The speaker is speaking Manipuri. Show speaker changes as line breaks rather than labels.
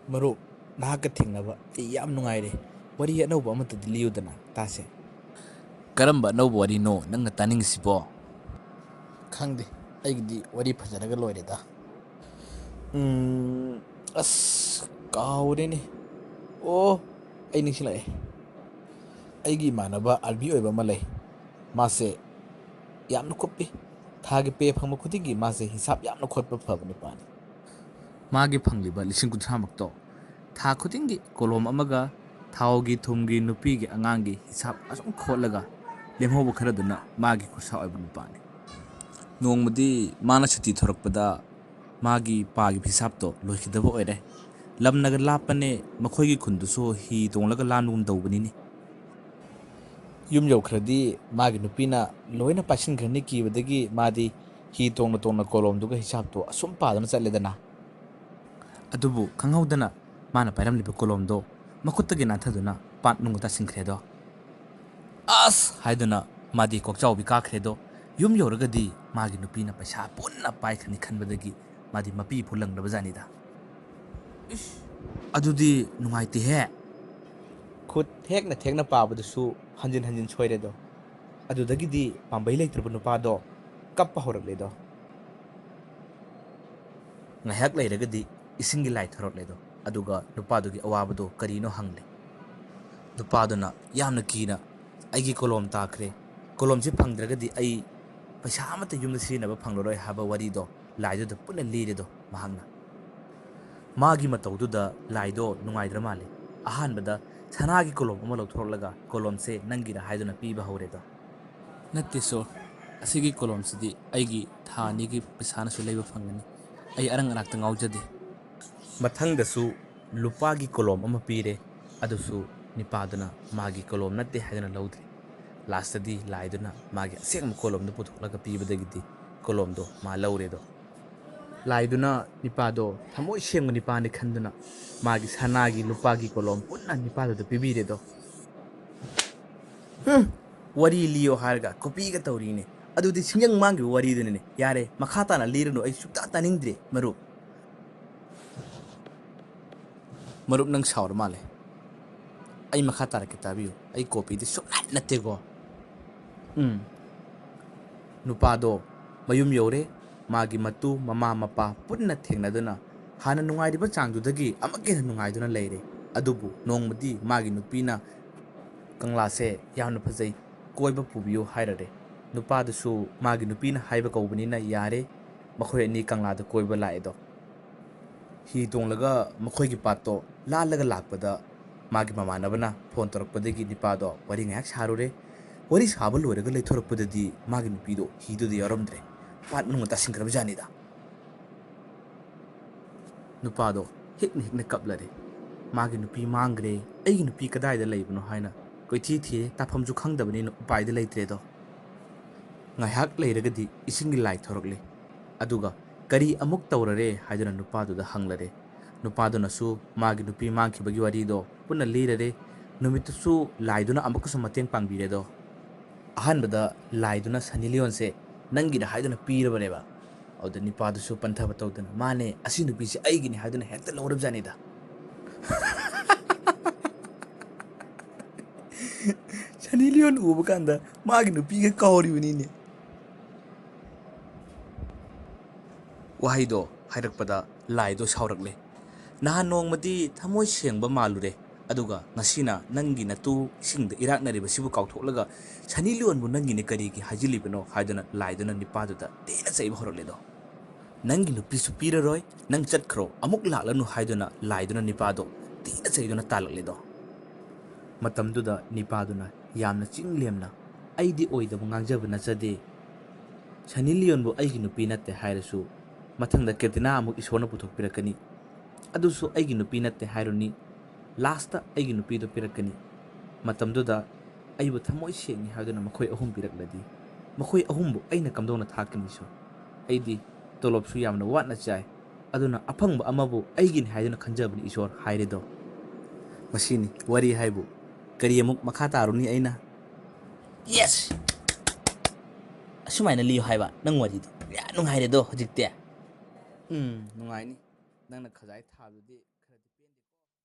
Marup, nahaka thingnaba yam nungaire. Wari anauba amatadi liyudana tase.
Karamba anauba warino nangna taningisibo?
Khangde, aigdi wari phajaraga loireda. Kaurene. Oh, ai ningsilai. Aigi manaba albi oiba malai. Mase yamna khoppi. Thagi pe phangma khudigi mase hisab yamna khotpa phabani pani.
Magi pangliba lising kuthamakto. Tha khutingi kolom amaga thaugi thumgi nupigi angangi hisab asum khotlaga lemhobu kharaduna magi kursa oiba nupani. Nongmadi mana chati thorakpada magi pagi hisabto loikidaba oire. Lamnaga lapane makhoigi khunduso hi tonglaga lanum dawbanini.
Yum yaukradi magi nupina loina paishingrani kibadagi madi hi tongna kolom duga hisabto asum padana chatledana.
Adubu khanghaudana mana pairamliba kolomdo makuttagi nathaduna pat nungta singkhredo. As haiduna madi kokchaubi kakhredo. Yum yoragadi magi nupina paisa punna paikhani khanbadagi madi mapi phulangraba janida. Adudi nungaiti he.
Khut thekna pabadasu hanjin soiredo. Adudagidi pambai leitraba nupado kappa horakledo.
Ngaihak lairagadi isingi lai tharokledo. Aduga nupadugi awabado karino hangle. Nupaduna yamna kina aigi kolom takhre. Kolom si phangdragadi ai paisa amata yumna sirinaba phanglaroi haba warido laido punna liredo mahangna. Magi mataududa laido nungaidra male. Ahanbada sanagi kolom ama lauthorlaga kolom se nangira haiduna piba hauredo. Natte so asigi kolom sidi aigi thanigi pisana su leiba phangani. Ai arang anakta ngaujade. Mathangdasu lupagi kolom ama pire adusu nipaduna magi kolom natte haiduna laudre. Lastadi laiduna magi asegam kolom do puthoklaga pibadagidi kolom do ma lauredo. Laiduna nipado thamoi sengma nipani khanduna magi sanagi lupagi kolom punna nipado do pibiredo. Wari liyo harga kopiga taurine. Adudi singyang mangi wari dunine. Yare makhata na lirano ay sukta taningdre marup. Marup nang saur male. Ay makhata na kitabiyo. Ay kopi di suklat na tego. Nupado mayum yore magi matu mama mapa punna thengnaduna hana nungairiba changdudagi amake nungaiduna leire. Adubu nongmadi magi nupina kanglase yamna phajai koiba pubiyo hairare. Nupadusu magi nupina haiba kaubanina yare makhoi ani kanglada koiba laido. Hi tonglaga makhoigi pato lalaga lakpada magi mamanabana phone torakpadagi nipado wari ngayak sarure. Wari sabal loiraga leithorakpadadi magi nupido hidudi yaramdre. Pat nungta singkraba janida. Nupado hikna kaplare. Magi nupi Mangkhre aigi nupi kadaida leibano haina. Koi thi taphamju khangdabani upaida leitredo. Ngaihak leiragadi isingi lai thorokle. Aduga kari amuk taurare haiduna nupado da hanglare. Nupado nasu magi nupi mangkhibagi warido punna lirare numitusu laiduna amukasu mateng pangbiredo. Ahanbada laiduna sanilion se nangira haiduna pirabareba. Oda nipado su panthaba tawdana mane asi nupi se aigini haiduna hekta laurab janida. Sanilion ubakanda magi nupi ka kauri bunine. Wahaido hairakpada laido saurakle. Nahan nongmadi thamoi sengba malure. Aduga ngasina nangi natu singda iraknariba sibu kautholaga sanilion bu nangi ne karigi hajilibano haiduna laiduna nipaduda tena chaiba horokledo. Nangi nupi su piraroi nang chatkro amuk laklanu haiduna laiduna nipado tena chaiduna talakledo. Matamduda nipaduna yamna chinglemna aidi oidabu ngangjaba nachade sanilion bu aigi nupi natte hairasu mathangda ketina amuk isona puthokpirakani. Adusu aigi nupi natte hairuni lasta aigi nupi do pirakani. Matamduda aibu thamoi sengi haiduna makhoi ahum pirakladi. Makhoi ahumbu aina kamdona thakani so. Aidi tolopsu yamna watna chai. Aduna aphangba amabu aigini haiduna khanjabani isor hairedo. Masini wari haibu kari amuk makhata aruni aina. Yes. Asumaina liyo haiba nang warido. Ya nung hairedo hojikte. Nungaini nangna khajai thabudi